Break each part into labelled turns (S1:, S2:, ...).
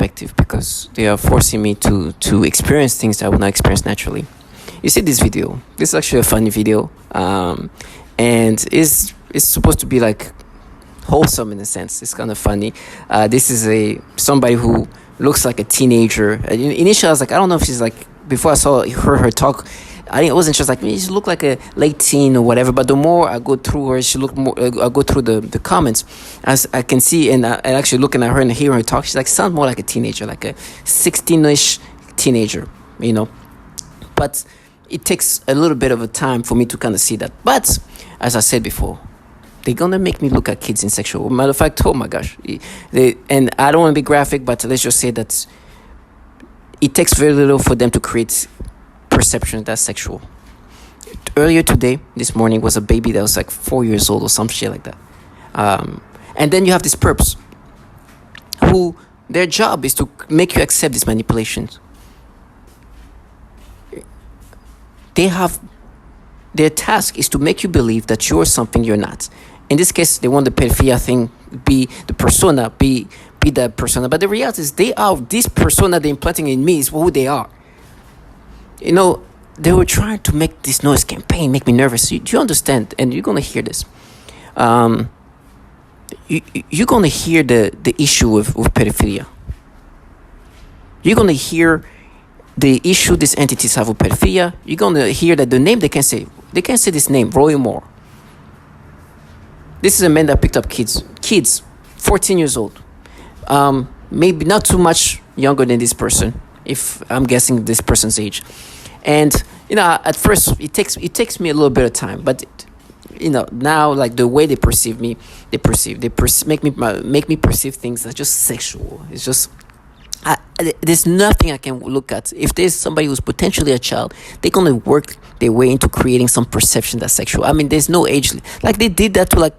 S1: perspective because they are forcing me to experience things I would not experience naturally. You see this video. This is actually a funny video, and it's supposed to be like wholesome in a sense. It's kind of funny. This is somebody who looks like a teenager. Initially, I was like, I don't know if she's like. Before I saw her talk, I wasn't just like, she looked like a late teen or whatever. But the more I go through her, she looked more. I go through the comments, as I can see, and actually looking at her and hearing her talk, she's like sounds more like a teenager, like a 16-ish teenager, But it takes a little bit of a time for me to kind of see that. But as I said before, they're gonna make me look at kids in sexual. Matter of fact, oh my gosh, and I don't want to be graphic, but let's just say that it takes very little for them to create perception that's sexual. Earlier today, this morning, was a baby that was like 4 years old or some shit like that. And then you have these perps who their job is to make you accept these manipulations. Their task is to make you believe that you're something you're not. In this case, they want the pedophilia thing be the persona, be that persona. But the reality is they are this persona they're implanting in me is who they are. They were trying to make this noise campaign make me nervous. Do you understand? And you're gonna hear this. You're gonna hear the issue with pedophilia. You're gonna hear the issue these entities have with pedophilia. You're gonna hear that the name they can't say this name, Roy Moore. This is a man that picked up kids, 14 years old. Maybe not too much younger than this person, if I'm guessing this person's age. And at first it takes me a little bit of time, but now, like, the way they perceive me, make me perceive things that's just sexual. It's just there's nothing I can look at. If there's somebody who's potentially a child, they're gonna work their way into creating some perception that's sexual. I mean, there's no age. Like, they did that to like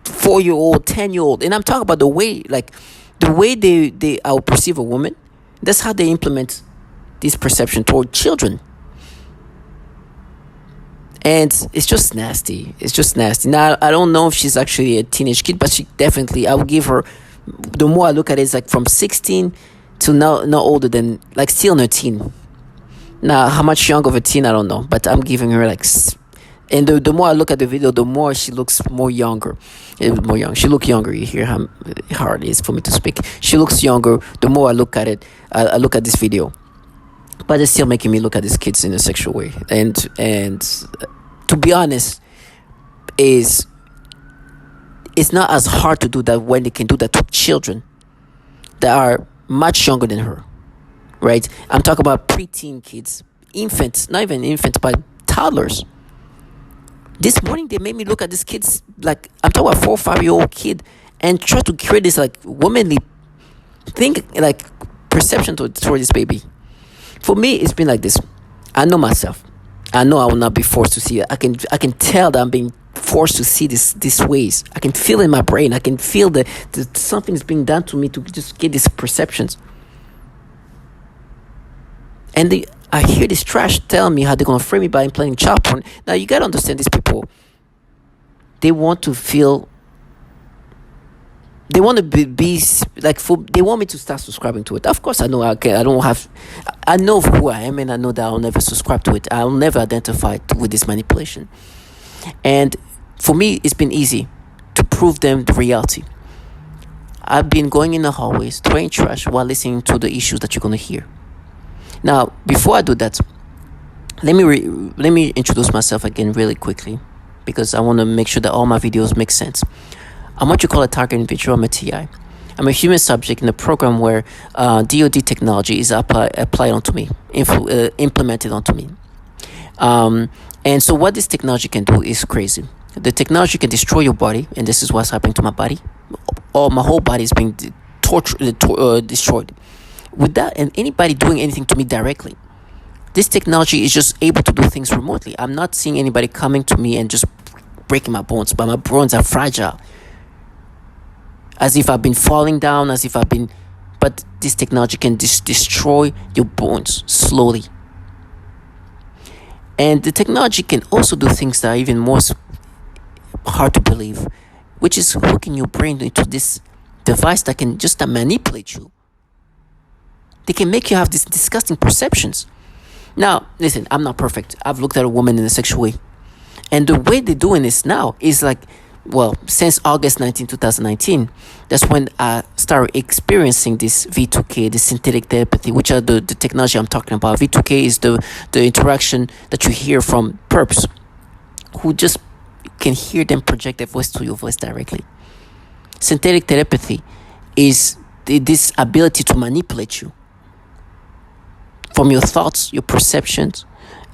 S1: 4-year-old, 10-year-old, and I'm talking about the way they I'll perceive a woman. That's how they implement this perception toward children. And it's just nasty. Now, I don't know if she's actually a teenage kid, but she definitely, I would give her, the more I look at it, it's like from 16 to now, not older than, like, still in her teen. Now, how much younger of a teen, I don't know, but I'm giving her like, and the more I look at the video, the more she looks younger. She looks younger. You hear how hard it is for me to speak. She looks younger. The more I look at it, I look at this video. But it's still making me look at these kids in a sexual way. And to be honest, it's not as hard to do that when they can do that to children that are much younger than her, right? I'm talking about preteen kids, infants, not even infants, but toddlers. This morning, they made me look at these kids, like, I'm talking about 4 or 5-year-old kid, and try to create this, like, womanly thing, like, perception toward this baby. For me, it's been like this. I know myself. I know I will not be forced to see it. I can tell that I'm being forced to see these ways. I can feel in my brain. I can feel that something's being done to me to just get these perceptions. And I hear this trash telling me how they're going to frame me by implanting child porn. Now, you got to understand these people. They want to feel... They want to be like, they want me to start subscribing to it. Of course, I know I know who I am, and I know that I'll never subscribe to it. I'll never identify with this manipulation. And for me, it's been easy to prove them the reality. I've been going in the hallways, throwing trash while listening to the issues that you're going to hear. Now, before I do that, let me introduce myself again really quickly, because I want to make sure that all my videos make sense. I'm what you call a target individual. I'm a TI. I'm a human subject in a program where DoD technology is applied onto me, implemented onto me. And so what this technology can do is crazy. The technology can destroy your body, and this is what's happening to my body. My whole body is being destroyed. With that, and anybody doing anything to me directly, this technology is just able to do things remotely. I'm not seeing anybody coming to me and just breaking my bones, but my bones are fragile. As if I've been falling down, but this technology can destroy your bones slowly. And the technology can also do things that are even more hard to believe, which is hooking your brain into this device that can just manipulate you they can make you have these disgusting perceptions. Now, listen, I'm not perfect. I've looked at a woman in a sexual way. And the way they're doing this now is like, well, since August 2019, that's when I started experiencing this V2K, this synthetic telepathy, which are the technology I'm talking about. V2K is the interaction that you hear from perps who just can hear them project their voice to your voice directly. Synthetic telepathy is this ability to manipulate you from your thoughts, your perceptions,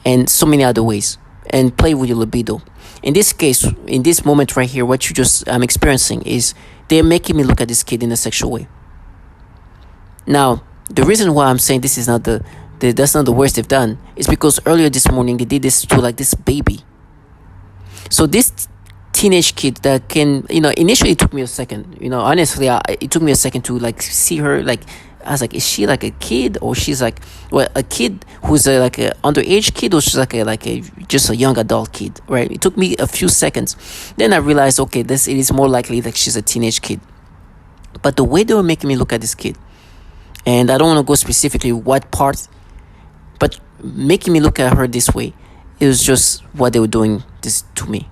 S1: and so many other ways, and play with your libido. In this case, in this moment right here, what you just experiencing is they're making me look at this kid in a sexual way. Now, the reason why I'm saying this is not that's not the worst they've done is because earlier this morning they did this to like this baby. So this teenage kid that can, initially it took me a second, honestly, it took me a second to like see her. Like, I was like, is she like a kid, or she's like, well, a kid who's like a underage kid, or she's like a just a young adult kid, right? It took me a few seconds. Then I realized, okay, it is more likely that she's a teenage kid. But the way they were making me look at this kid, and I don't want to go specifically what part, but making me look at her this way, it was just what they were doing this to me.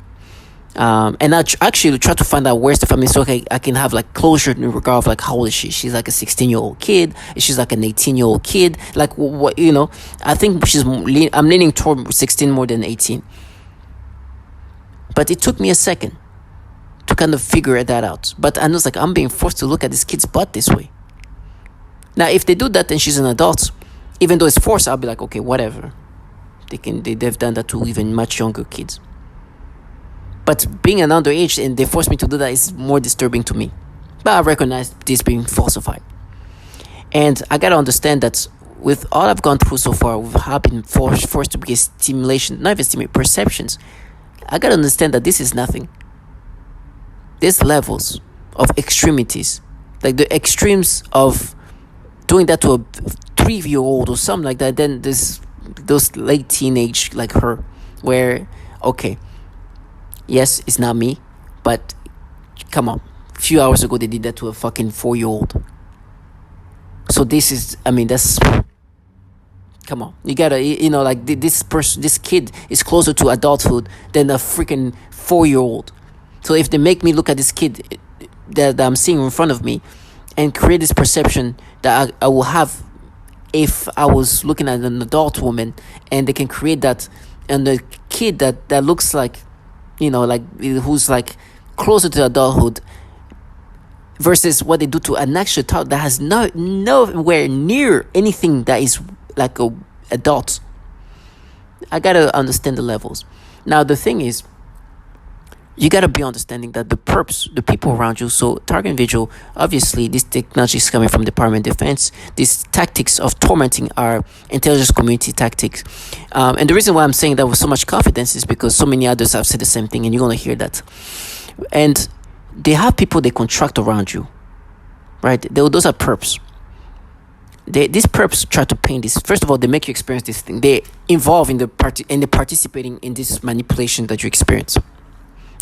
S1: And I actually try to find out where's the family, so I can have like closure in regard of like how old is she? She's like a 16-year-old kid. She's like an 18-year-old kid. Like what, I think I'm leaning toward 16 more than 18. But it took me a second to kind of figure that out. But I was like, I'm being forced to look at this kid's butt this way. Now, if they do that and she's an adult, even though it's forced, I'll be like, okay, whatever. They've done that to even much younger kids. But being an underage and they force me to do that is more disturbing to me. But I recognize this being falsified. And I gotta understand that with all I've gone through so far, with how I've been forced to get stimulation, not even stimulation, perceptions, I gotta understand that this is nothing. There's levels of extremities. Like the extremes of doing that to a 3-year-old or something like that. Then there's those late teenage like her, where, okay, yes, it's not me, but come on. A few hours ago, they did that to a fucking 4-year-old. So this is, that's, come on. You gotta, like this kid is closer to adulthood than a freaking 4-year-old. So if they make me look at this kid that I'm seeing in front of me and create this perception that I will have if I was looking at an adult woman, and they can create that, and the kid that looks like, who's like closer to adulthood, versus what they do to an actual child that has nowhere near anything that is like a adult. I gotta understand the levels. Now the thing is, you gotta be understanding that the perps, the people around you, so target and vigil, obviously this technology is coming from Department of Defense. These tactics of tormenting are intelligence community tactics. And the reason why I'm saying that with so much confidence is because so many others have said the same thing, and you're gonna hear that. And they have people they contract around you, right? Those are perps. These perps try to paint this. First of all, they make you experience this thing. They involve in the participating in this manipulation that you experience.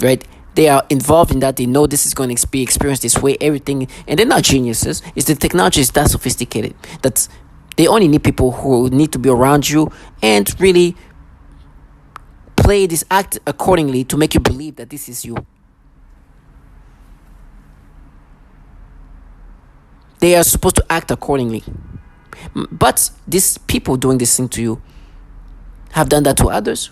S1: Right? They are involved in that. They know this is going to be experienced this way, everything. And they're not geniuses. It's the technology is that sophisticated that they only need people who need to be around you and really play this act accordingly to make you believe that this is you. They are supposed to act accordingly. But these people doing this thing to you have done that to others.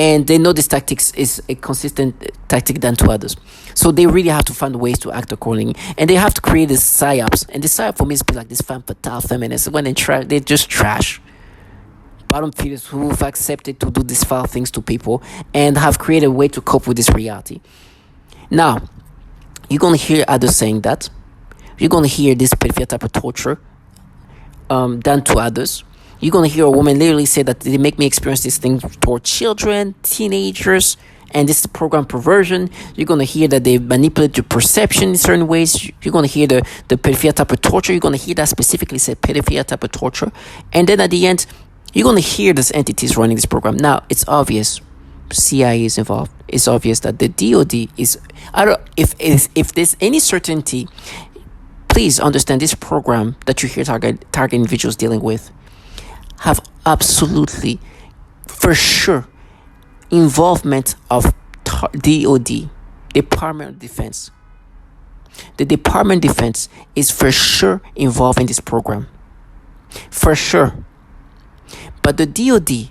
S1: And they know this tactics is a consistent tactic done to others. So they really have to find ways to act accordingly. And they have to create this psyops. And the psyop for me is like this femme fatale feminists. When they just trash bottom feeders who've accepted to do these foul things to people and have created a way to cope with this reality. Now, you're going to hear others saying that. You're going to hear this pedophilia type of torture done to others. You're going to hear a woman literally say that they make me experience this thing toward children, teenagers, and this is program perversion. You're going to hear that they manipulate your perception in certain ways. You're going to hear the pedophilia type of torture. You're going to hear that specifically said pedophilia type of torture. And then at the end, you're going to hear these entities running this program. Now, it's obvious CIA is involved. It's obvious that the DOD is, I don't, if there's any certainty, please understand this program that you hear target individuals dealing with have absolutely, for sure, involvement of DOD, Department of Defense. The Department of Defense is for sure involved in this program. For sure. But the DOD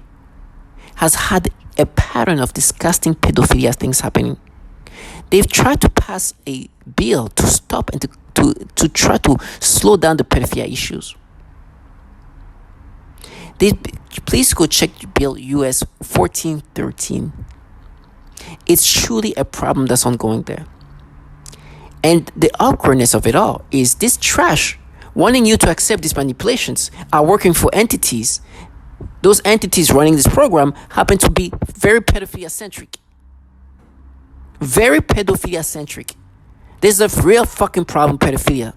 S1: has had a pattern of disgusting pedophilia things happening. They've tried to pass a bill to stop and to try to slow down the pedophilia issues. Please go check Bill US 1413. It's truly a problem that's ongoing there. And the awkwardness of it all is this trash wanting you to accept these manipulations are working for entities. Those entities running this program happen to be very pedophilia centric. Very pedophilia centric. There's a real fucking problem, pedophilia.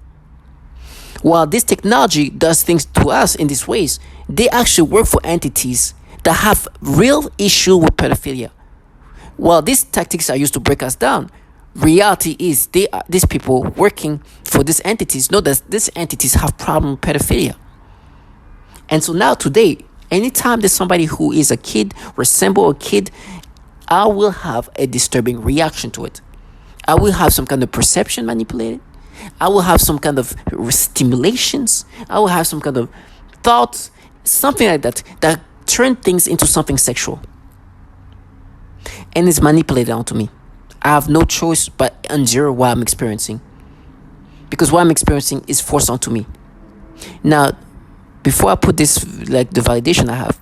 S1: While this technology does things to us in these ways, they actually work for entities that have real issue with pedophilia. While these tactics are used to break us down, reality is these people working for these entities know that these entities have problem with pedophilia. And so now today, anytime there's somebody who is a kid, resemble a kid, I will have a disturbing reaction to it. I will have some kind of perception manipulated. I will have some kind of stimulations. I will have some kind of thoughts, something like that turn things into something sexual. And it's manipulated onto me. I have no choice but endure what I'm experiencing. Because what I'm experiencing is forced onto me. Now, before I put this, like the validation I have,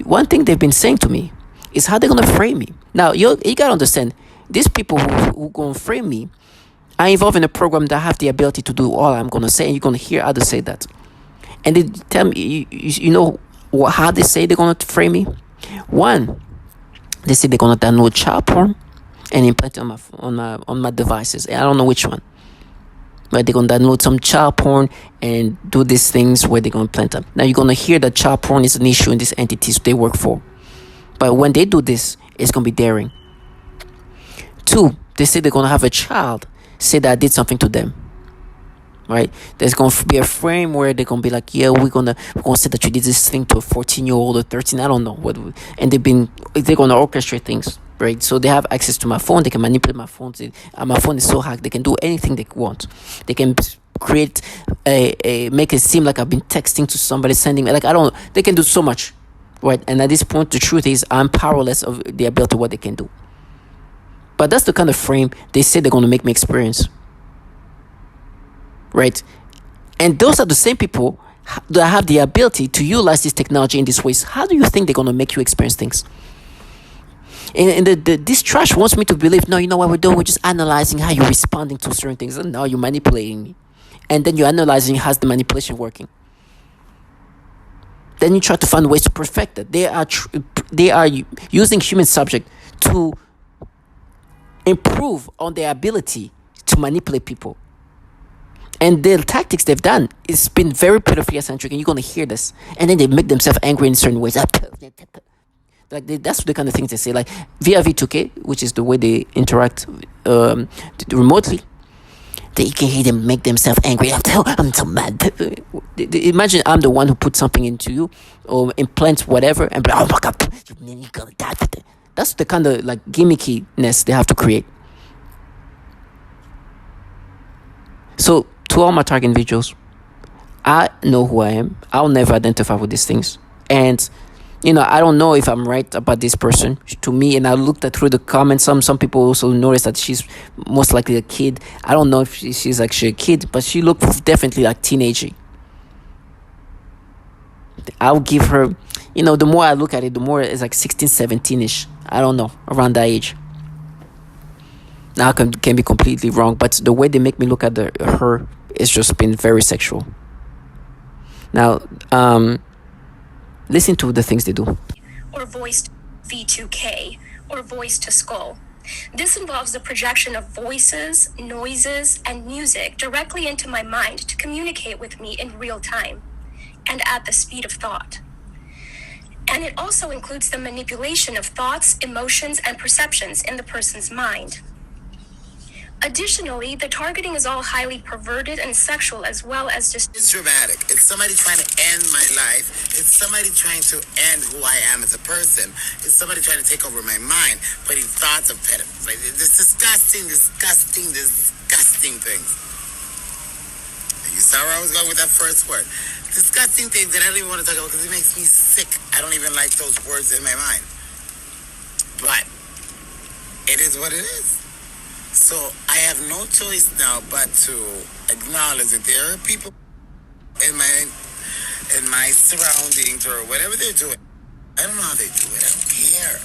S1: one thing they've been saying to me is how they're going to frame me. Now, you got to understand, these people who going to frame me are involved in a program that have the ability to do all I'm going to say, and you're going to hear others say that. And they tell me, you know how they say they're going to frame me? One, they say they're going to download child porn and implant it on my devices. And I don't know which one. But they're going to download some child porn and do these things where they're going to implant them. Now, you're going to hear that child porn is an issue in these entities they work for. But when they do this, it's going to be daring. Two, they say they're going to have a child say that I did something to them. Right? There's going to be a frame where they're going to be like, yeah, we're going to say that you did this thing to a 14-year-old or 13, I don't know. And they're going to orchestrate things. Right? So they have access to my phone. They can manipulate my phone. My phone is so hacked. They can do anything they want. They can create make it seem like I've been texting to somebody, sending me, they can do so much. Right? And at this point, the truth is I'm powerless of the ability of what they can do. But that's the kind of frame they say they're going to make me experience. Right? And those are the same people that have the ability to utilize this technology in these ways. How do you think they're going to make you experience things? And this trash wants me to believe, no, you know what we're doing? We're just analyzing how you're responding to certain things. And no, you're manipulating me. And then you're analyzing how's the manipulation working. Then you try to find ways to perfect it. They are using human subject to improve on their ability to manipulate people. And the tactics they've done, it's been very pedophilia-centric, and you're going to hear this. And then they make themselves angry in certain ways. That's the kind of things they say, like via V2K, which is the way they interact remotely. You can hear them make themselves angry. I'm so mad. Imagine I'm the one who put something into you or implants whatever, and oh my god, you're gonna die. That's the kind of like gimmickiness they have to create. So to all my target individuals, I know who I am. I'll never identify with these things, and I don't know if I'm right about this person. To me, and I looked through the comments, some people also noticed that she's most likely a kid. I don't know if she's actually a kid, but she looked definitely like teenagey. I'll give her, the more I look at it, the more it's like 16, 17-ish. I don't know, around that age. Now I can be completely wrong, but the way they make me look at her, it's just been very sexual. Now, listen to the things they do.
S2: Or voice V2K, or voice to skull. This involves the projection of voices, noises, and music directly into my mind to communicate with me in real time and at the speed of thought. And it also includes the manipulation of thoughts, emotions, and perceptions in the person's mind. Additionally, the targeting is all highly perverted and sexual as well as just
S3: It's dramatic. It's somebody trying to end my life. It's somebody trying to end who I am as a person. It's somebody trying to take over my mind, putting thoughts of pedophiles. Like, this disgusting things. You saw where I was going with that first word. Disgusting things that I don't even want to talk about because it makes me sick. I don't even like those words in my mind. But it is what it is. So I have no choice now but to acknowledge that there are people in my surroundings or whatever they're doing. I don't know how they do it. I don't care.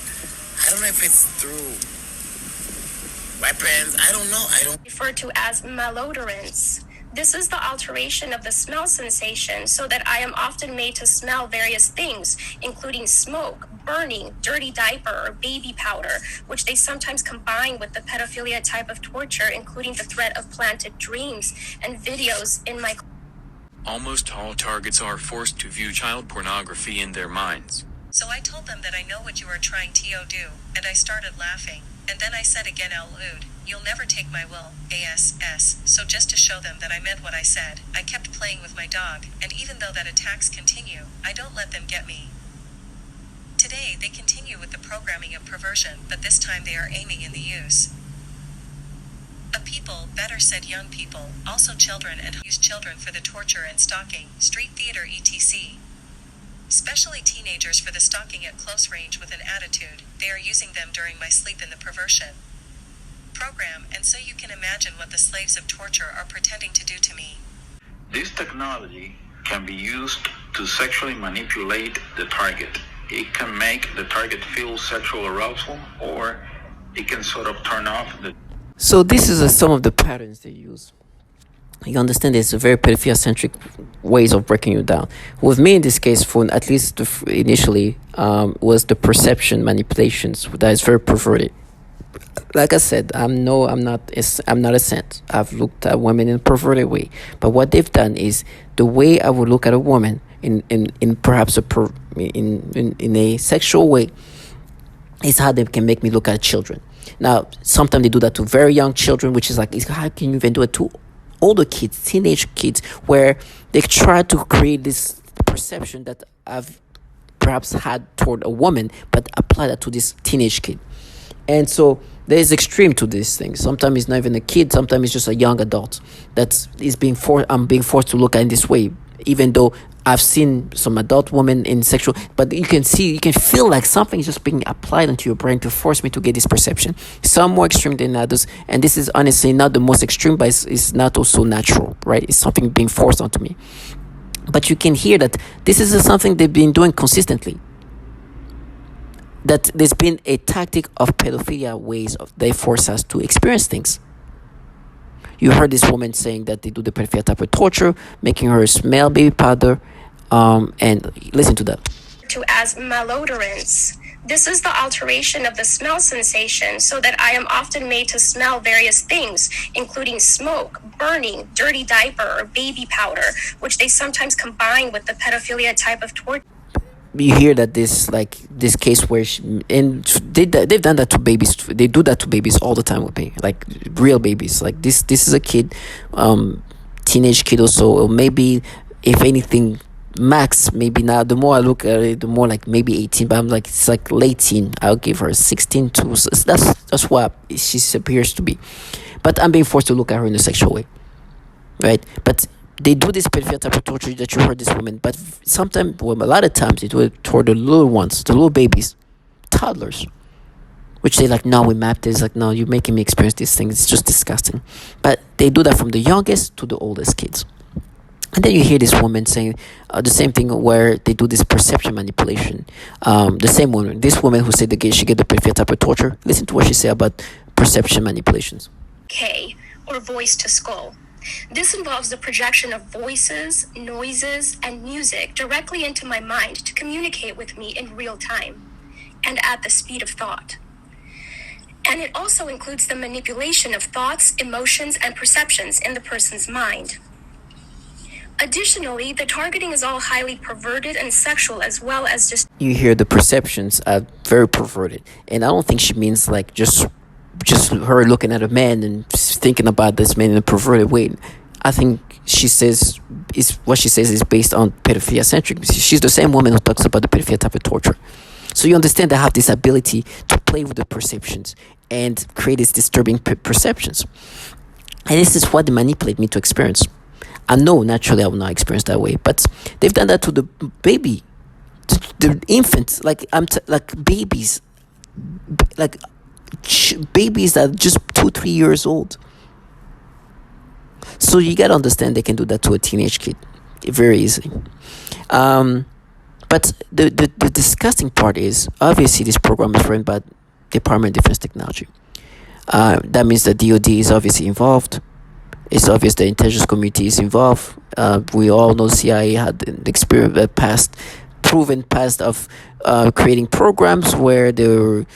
S3: I don't know if it's through weapons. I don't know. I don't.
S2: referred to as malodorants. This is the alteration of the smell sensation so that I am often made to smell various things, including smoke, burning, dirty diaper, or baby powder, which they sometimes combine with the pedophilia type of torture, including the threat of planted dreams and videos in my.
S4: Almost all targets are forced to view child pornography in their minds.
S5: So I told them that I know what you are trying to do, and I started laughing. And then I said again out loud, you'll never take my will, ASS. So just to show them that I meant what I said, I kept playing with my dog, and even though that attacks continue, I don't let them get me. Today, they continue with the programming of perversion, but this time they are aiming in the use. A people, better said young people, also children, and use children for the torture and stalking, street theater etc. Especially teenagers for the stalking at close range with an attitude. They are using them during my sleep in the perversion program, and so you can imagine what the slaves of torture are pretending to do to me.
S6: This technology can be used to sexually manipulate the target. It can make the target feel sexual arousal, or it can sort of turn off the.
S1: So this is some of the patterns they use. You understand, it's a very pedophilia-centric ways of breaking you down. With me in this case, for at least initially, was the perception manipulations that is very perverted. Like I said, I'm not a saint. I've looked at women in a perverted way, but what they've done is the way I would look at a woman in perhaps in a sexual way is how they can make me look at children. Now, sometimes they do that to very young children, which is like, how can you even do it to older kids, teenage kids, where they try to create this perception that I've perhaps had toward a woman, but apply that to this teenage kid. And so there's extreme to these things. Sometimes it's not even a kid, sometimes it's just a young adult that is I'm being forced to look at in this way, even though I've seen some adult women in sexual, but you can feel like something is just being applied into your brain to force me to get this perception. Some more extreme than others, and this is honestly not the most extreme, but it's not also natural, right? It's something being forced onto me. But you can hear that this is something they've been doing consistently. That there's been a tactic of pedophilia ways of they force us to experience things. You heard this woman saying that they do the pedophilia type of torture, making her smell baby powder, and listen to that.
S2: To as malodorants. This is the alteration of the smell sensation so that I am often made to smell various things, including smoke, burning, dirty diaper, or baby powder, which they sometimes combine with the pedophilia type of torture.
S1: You hear that this case where they've done that to babies. They do that to babies all the time with me, like real babies. Like this is a kid, teenage kid or so, or maybe if anything, max maybe now. The more I look at it, the more like maybe 18. But I'm like, it's like late teen. I'll give her 16 to. So that's what she appears to be. But I'm being forced to look at her in a sexual way, right? But they do this pedophilia type of torture that you heard this woman, but sometimes, well, a lot of times they do it toward the little ones, the little babies, toddlers, which they like, no, we mapped it. It's like, no, you're making me experience these things. It's just disgusting. But they do that from the youngest to the oldest kids. And then you hear this woman saying the same thing where they do this perception manipulation. The same woman, this woman who said she get the pedophilia type of torture, listen to what she said about perception manipulations.
S2: K, or voice to skull. This involves the projection of voices, noises, and music directly into my mind to communicate with me in real time and at the speed of thought. And it also includes the manipulation of thoughts, emotions, and perceptions in the person's mind. Additionally, the targeting is all highly perverted and sexual as well as just...
S1: You hear the perceptions are very perverted. And I don't think she means like just just her looking at a man and thinking about this man in a perverted way. I think she says what she says is based on pedophilia centric. She's the same woman who talks about the pedophilia type of torture. So you understand they have this ability to play with the perceptions and create these disturbing perceptions. And this is what they manipulate me to experience. I know naturally I will not experience that way, but they've done that to the baby, to the infant, like babies, like babies that are just 2-3 years old. So you gotta understand they can do that to a teenage kid very easily. But the disgusting part is obviously this program is run by Department of Defense Technology. That means the DoD is obviously involved. It's obvious the intelligence community is involved. We all know CIA had an experience, proven past of creating programs where they were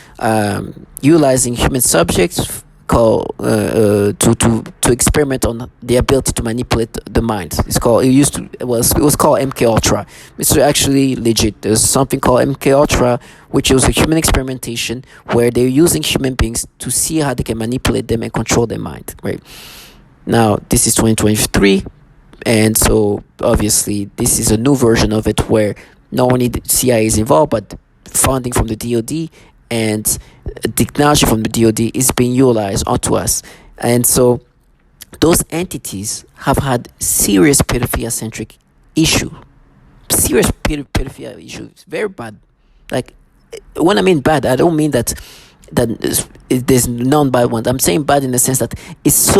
S1: utilizing human subjects to experiment on the ability to manipulate the mind. It was called MK Ultra. It's actually legit. There's something called MK Ultra, which was a human experimentation where they're using human beings to see how they can manipulate them and control their mind. Right now, this is 2023, and so obviously this is a new version of it where not only the CIA is involved, but funding from the DoD and technology from the DoD is being utilized onto us. And so those entities have had serious pedophilia-centric issue. Serious pedophilia issues. Very bad. Like, when I mean bad, I don't mean that there's non-bad ones. I'm saying bad in the sense that it's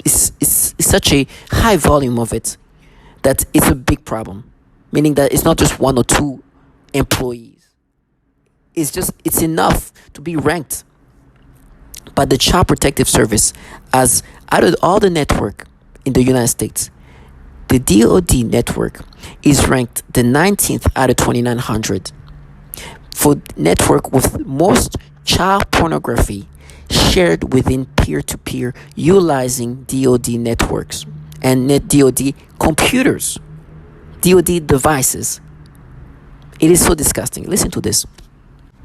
S1: it's such a high volume of it that it's a big problem. Meaning that it's not just 1 or 2 employees. It's enough to be ranked by the Child Protective Service as, out of all the network in the United States, the DoD network is ranked the 19th out of 2,900 for network with most child pornography shared within peer-to-peer utilizing DoD networks and DoD computers, DoD devices. It is so disgusting. Listen to this.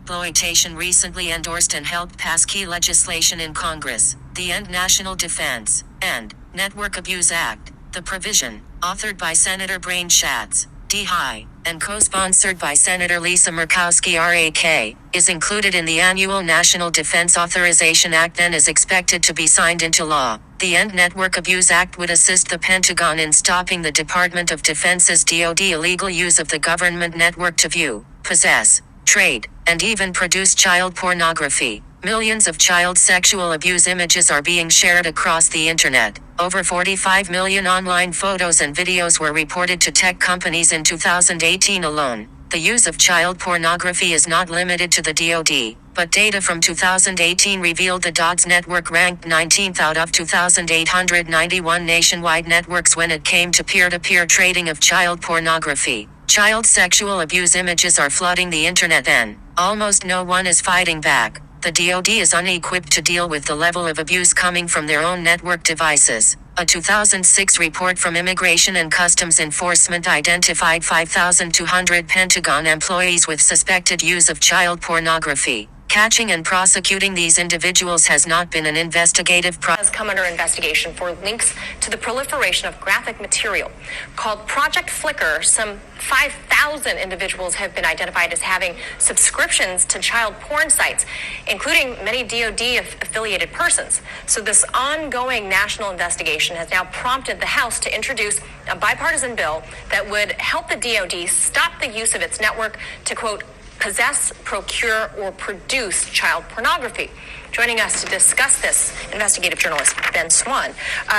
S5: Exploitation recently endorsed and helped pass key legislation in Congress, the End National Defense and Network Abuse Act. The provision, authored by Senator Brain Schatz, D-High, and co-sponsored by Senator Lisa Murkowski RAK, is included in the annual National Defense Authorization Act and is expected to be signed into law. The End Network Abuse Act would assist the Pentagon in stopping the Department of Defense's DoD illegal use of the government network to view, possess, trade, and even produce child pornography. Millions of child sexual abuse images are being shared across the internet. Over 45 million online photos and videos were reported to tech companies in 2018 alone. The use of child pornography is not limited to the DoD, but data from 2018 revealed the DoD's network ranked 19th out of 2,891 nationwide networks when it came to peer-to-peer trading of child pornography. Child sexual abuse images are flooding the internet and almost no one is fighting back. The DoD is unequipped to deal with the level of abuse coming from their own network devices. A 2006 report from Immigration and Customs Enforcement identified 5,200 Pentagon employees with suspected use of child pornography. Catching and prosecuting these individuals has not been an investigative process.
S2: Has come under investigation for links to the proliferation of graphic material. Called Project Flickr, some 5,000 individuals have been identified as having subscriptions to child porn sites, including many DoD-affiliated persons. So this ongoing national investigation has now prompted the House to introduce a bipartisan bill that would help the DoD stop the use of its network to, quote, possess, procure, or produce child pornography. Joining us to discuss this, investigative journalist Ben Swann.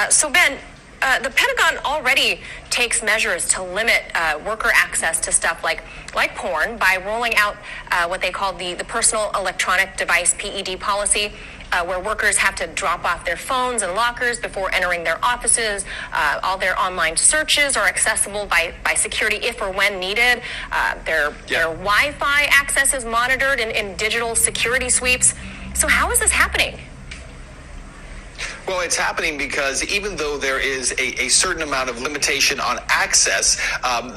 S2: So Ben, the Pentagon already takes measures to limit worker access to stuff like porn by rolling out what they call the Personal Electronic Device PED policy, where workers have to drop off their phones and lockers before entering their offices. All their online searches are accessible by security if or when needed. Their Wi-Fi access is monitored in digital security sweeps. So how is this happening?
S7: Well, it's happening because even though there is a certain amount of limitation on access,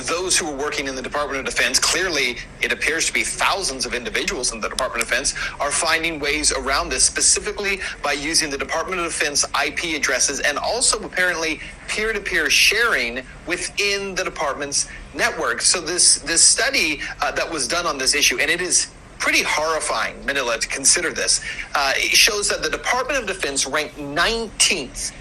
S7: those who are working in the Department of Defense, clearly it appears to be thousands of individuals in the Department of Defense, are finding ways around this, specifically by using the Department of Defense IP addresses and also apparently peer-to-peer sharing within the department's network. So this study that was done on this issue, and it is pretty horrifying, Manila, to consider this. It shows that the Department of Defense ranked 19th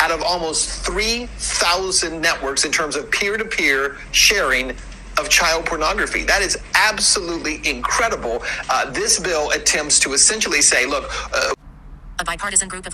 S7: out of almost 3,000 networks in terms of peer-to-peer sharing of child pornography. That is absolutely incredible. This bill attempts to essentially say, look...
S5: A bipartisan group of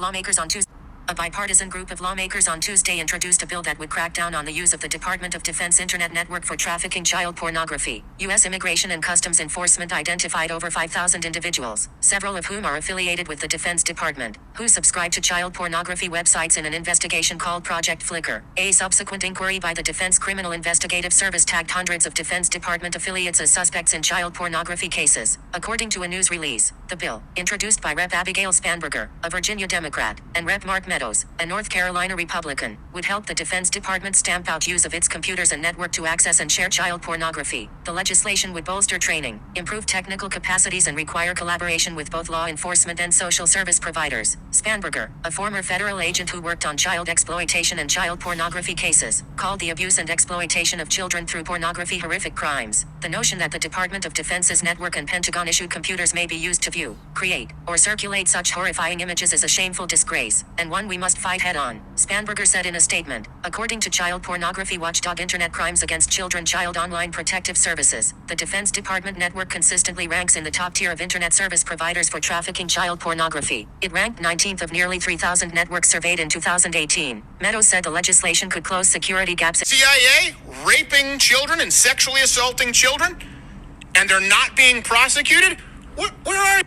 S5: lawmakers on Tuesday introduced a bill that would crack down on the use of the Department of Defense Internet Network for trafficking child pornography. U.S. Immigration and Customs Enforcement identified over 5,000 individuals, several of whom are affiliated with the Defense Department, who subscribe to child pornography websites in an investigation called Project Flicker. A subsequent inquiry by the Defense Criminal Investigative Service tagged hundreds of Defense Department affiliates as suspects in child pornography cases. According to a news release, the bill, introduced by Rep. Abigail Spanberger, a Virginia Democrat, and Rep. Mark Meadows, a North Carolina Republican, would help the Defense Department stamp out use of its computers and network to access and share child pornography. The legislation would bolster training, improve technical capacities, and require collaboration with both law enforcement and social service providers. Spanberger, a former federal agent who worked on child exploitation and child pornography cases, called the abuse and exploitation of children through pornography horrific crimes. The notion that the Department of Defense's network and Pentagon-issued computers may be used to view, create, or circulate such horrifying images is a shameful disgrace, and one we must fight head-on, Spanberger said in a statement. According to child pornography watchdog Internet Crimes Against Children Child Online Protective Services, the Defense Department network consistently ranks in the top tier of Internet service providers for trafficking child pornography. It ranked 19th of nearly 3,000 networks surveyed in 2018. Meadows said the legislation could close security gaps.
S8: CIA raping children and sexually assaulting children, and they're not being prosecuted? Where are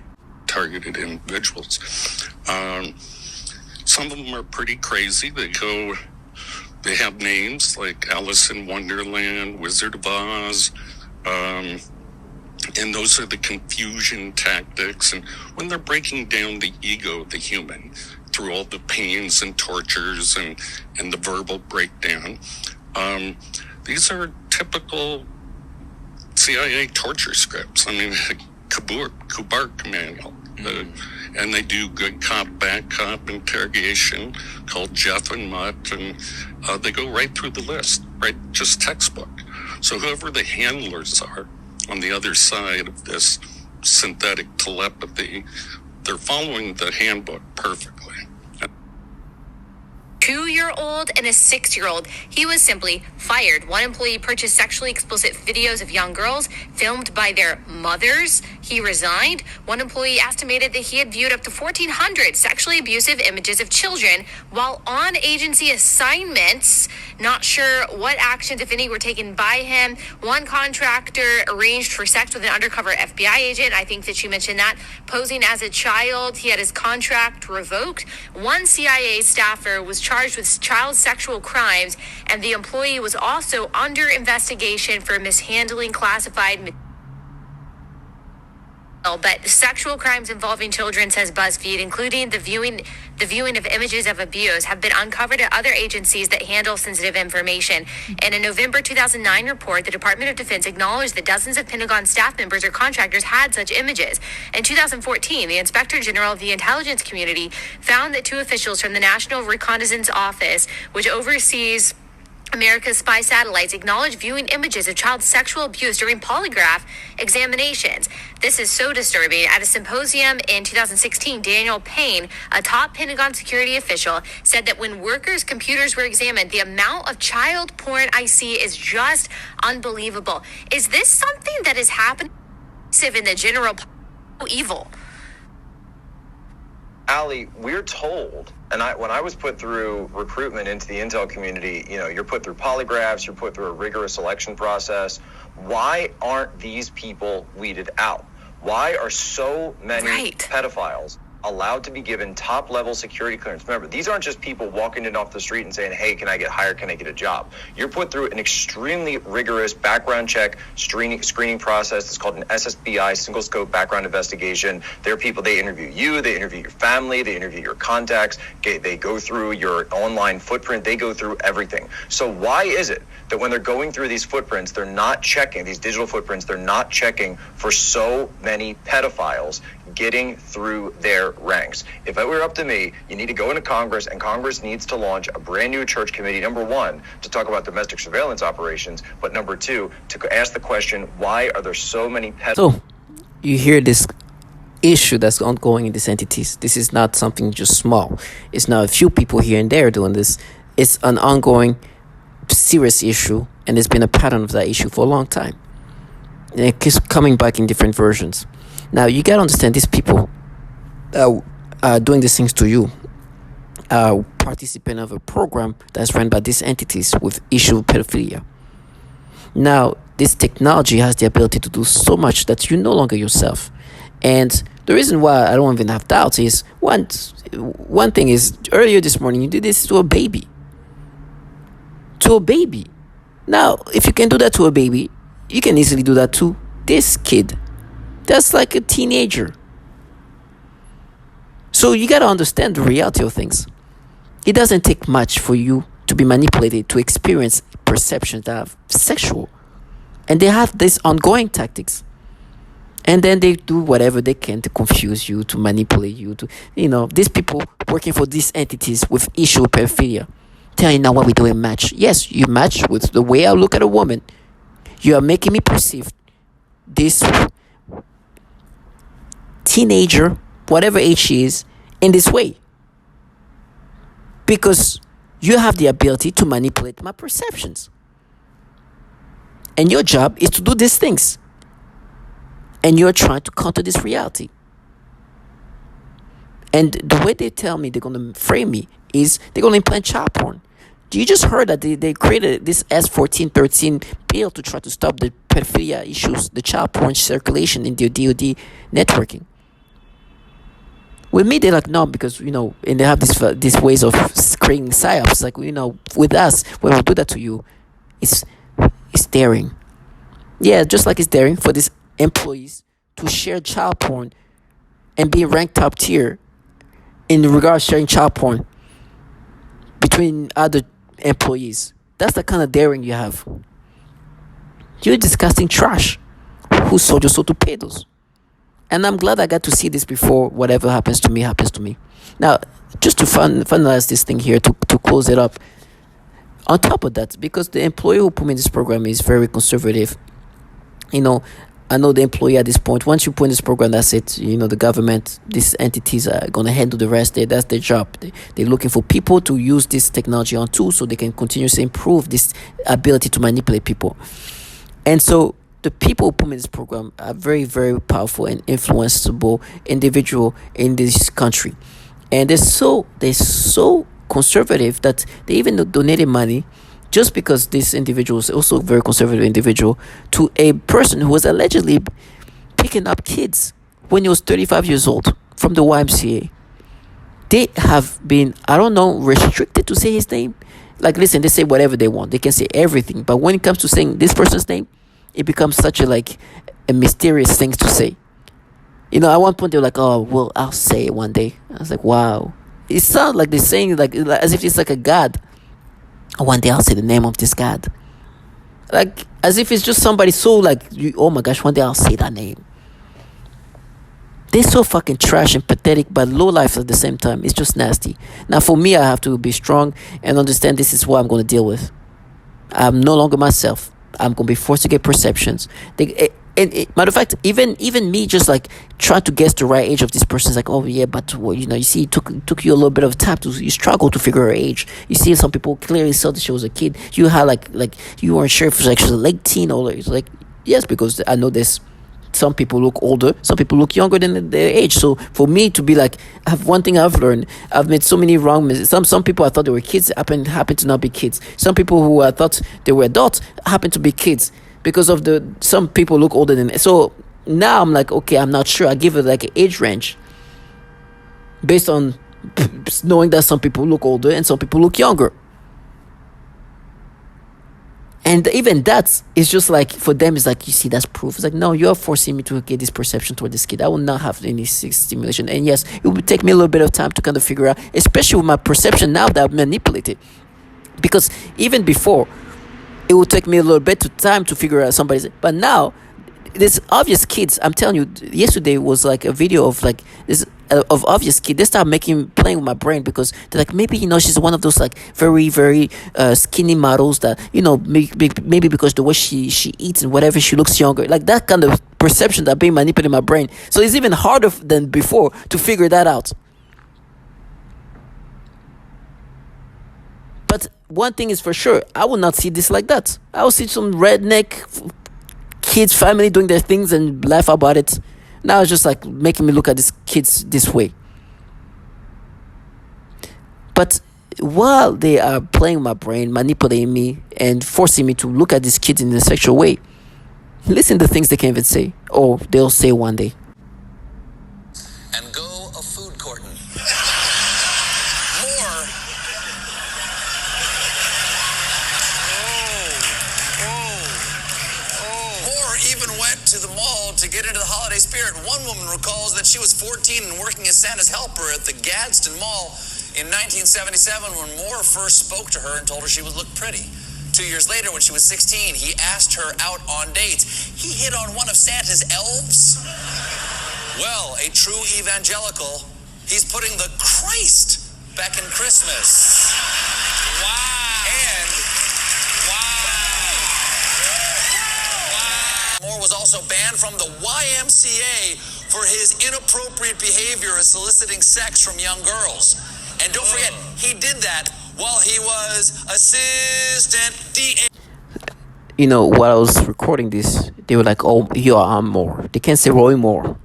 S9: targeted individuals? Some of them are pretty crazy. They have names like Alice in Wonderland, Wizard of Oz, and those are the confusion tactics. And when they're breaking down the ego of the human through all the pains and tortures and the verbal breakdown, these are typical CIA torture scripts. I mean, Kubark manual. And they do good cop, bad cop interrogation called Jeff and Mutt, and they go right through the list, right? Just textbook. So whoever the handlers are on the other side of this synthetic telepathy, they're following the handbook perfectly.
S10: 2-year-old and a 6-year-old. He was simply fired. One employee purchased sexually explicit videos of young girls filmed by their mothers. He resigned. One employee estimated that he had viewed up to 1,400 sexually abusive images of children while on agency assignments. Not sure what actions, if any, were taken by him. One contractor arranged for sex with an undercover FBI agent. I think that you mentioned that. Posing as a child, he had his contract revoked. One CIA staffer was charged with child sexual crimes, and the employee was also under investigation for mishandling classified material. But sexual crimes involving children, says BuzzFeed, including the viewing of images of abuse, have been uncovered at other agencies that handle sensitive information. In a November 2009 report, the Department of Defense acknowledged that dozens of Pentagon staff members or contractors had such images. In 2014, the Inspector General of the Intelligence Community found that 2 officials from the National Reconnaissance Office, which oversees America's spy satellites, acknowledged viewing images of child sexual abuse during polygraph examinations. This is so disturbing. At a symposium in 2016, Daniel Payne, a top Pentagon security official, said that when workers' computers were examined, the amount of child porn I see is just unbelievable. Is this something that is happening in the general evil?
S11: Allie, we're told, and when I was put through recruitment into the intel community, you're put through polygraphs, you're put through a rigorous selection process. Why aren't these people weeded out? Why are so many pedophiles allowed to be given top level security clearance. Remember, these aren't just people walking in off the street and saying, hey, can I get hired? Can I get a job? You're put through an extremely rigorous background check screening process. It's called an SSBI, single scope background investigation. There are people, they interview you, they interview your family, they interview your contacts, they go through your online footprint, they go through everything. So why is it that when they're going through these footprints, they're not checking, these digital footprints, they're not checking for so many pedophiles getting through their ranks? If it were up to me, you need to go into Congress, and Congress needs to launch a brand new church committee, number one, to talk about domestic surveillance operations, but number two, to ask the question, why are there so many pedophiles?
S1: So, you hear this issue that's ongoing in these entities. This is not something just small. It's not a few people here and there doing this. It's an ongoing, serious issue, and there's been a pattern of that issue for a long time. And it keeps coming back in different versions. Now, you gotta understand, these people doing these things to you are participant of a program that's run by these entities with issue of pedophilia. Now, this technology has the ability to do so much that you're no longer yourself. And the reason why I don't even have doubts is, one thing is, earlier this morning, you did this to a baby. To a baby. Now, if you can do that to a baby, you can easily do that to this kid. That's like a teenager. So you got to understand the reality of things. It doesn't take much for you to be manipulated to experience perceptions that are sexual. And they have these ongoing tactics. And then they do whatever they can to confuse you, to manipulate you, to, these people working for these entities with issue of pedophilia. Tell you now what we do in match. Yes, you match with the way I look at a woman. You are making me perceive this teenager, whatever age she is, in this way. Because you have the ability to manipulate my perceptions. And your job is to do these things. And you're trying to counter this reality. And the way they tell me they're going to frame me is they're going to implant child porn. You just heard that they created this S1413 bill to try to stop the pedophilia issues, the child porn circulation in the DoD networking. With me, they're like, no, because, and they have these ways of creating psyops. Like, with us, when we do that to you, it's daring. Yeah, just like it's daring for these employees to share child porn and be ranked top tier in regards to sharing child porn between other employees. That's the kind of daring you have. You're disgusting trash. Who sold your soul to pedos? And I'm glad I got to see this before whatever happens to me happens to me. Now, just to finalize this thing here, to close it up, on top of that, because the employee who put me in this program is very conservative, I know the employee at this point, once you put in this program, that's it. The government, these entities are going to handle the rest. That's their job. They're looking for people to use this technology on tools so they can continuously improve this ability to manipulate people. And so the people who put me in this program are very, very powerful and influenceable individual in this country. And they're so conservative that they even donated money just because this individual is also a very conservative individual to a person who was allegedly picking up kids when he was 35 years old from the YMCA. They have been, restricted to say his name. Like, listen, they say whatever they want. They can say everything. But when it comes to saying this person's name, it becomes such a mysterious thing to say. At one point they were like, oh, well, I'll say it one day. I was like, wow. It sounds like they're saying like as if it's like a god. One day I'll say the name of this god. Like, as if it's just somebody so oh my gosh, one day I'll say that name. They're so fucking trash and pathetic, but low life at the same time. It's just nasty. Now, for me, I have to be strong and understand this is what I'm going to deal with. I'm no longer myself. I'm going to be forced to get perceptions. Matter of fact, even me just trying to guess the right age of this person is like, oh yeah, but you see, it took you a little bit of time you struggle to figure her age. You see, some people clearly saw that she was a kid. You had like you weren't sure if she was a late teen or it's like, yes, because I know this. Some people look older, some people look younger than their age. So for me to be like, one thing I've learned, I've made so many wrong mistakes. Some people I thought they were kids happen to not be kids. Some people who I thought they were adults happen to be kids. Because of some people look older than me. So now I'm like, okay, I'm not sure. I give it like an age range. based on knowing that some people look older and some people look younger. And even that is just like, for them, it's like, you see, that's proof. It's like, no, you're forcing me to get this perception toward this kid. I will not have any stimulation. And yes, it will take me a little bit of time to kind of figure out, especially with my perception now that I've manipulated. Because even before, it will take me a little bit of time to figure out somebody's. But now, there's obvious kids. I'm telling you, yesterday was like a video of like this of obvious kid. They start playing with my brain, because they're like, maybe, you know, she's one of those like very, very skinny models that, you know, maybe because the way she eats and whatever, she looks younger. Like that kind of perception that being manipulated in my brain. So it's even harder than before to figure that out. But one thing is for sure, I will not see this like that. I will see some redneck kids family doing their things and laugh about it. Now it's just like making me look at these kids this way. But while they are playing my brain, manipulating me, and forcing me to look at these kids in a sexual way, listen to things they can't even say, or they'll say one day.
S7: And go a food courting. More even went to the mall to get into the holiday spirit. One woman recalls that she was 14 and working as Santa's helper at the Gadsden Mall in 1977 when Moore first spoke to her and told her she would look pretty. 2 years later, when she was 16, he asked her out on dates. He hit on one of Santa's elves. Well, a true evangelical, he's putting the Christ back in Christmas. Wow. And Moore was also banned from the YMCA for his inappropriate behavior of soliciting sex from young girls. And don't forget, he did that while he was assistant DA.
S1: You know, while I was recording this, they were like, oh, you are Moore. They can't say Roy Moore.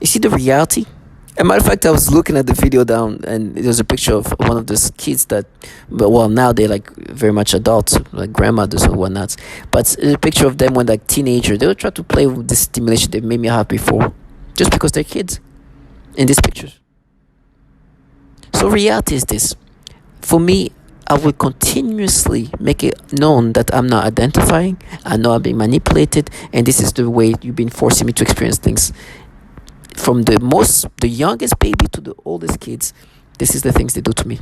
S1: You see the reality? As a matter of fact, I was looking at the video down, and there was a picture of one of those kids that, well, now they're like very much adults, like grandmothers or whatnot. But it's a picture of them when like teenagers. They would try to play with this stimulation they made me have before, just because they're kids in these pictures. So reality is this. For me, I will continuously make it known that I'm not identifying. I know I'm being manipulated, and this is the way you've been forcing me to experience things. From the youngest baby to the oldest kids, this is the things they do to me.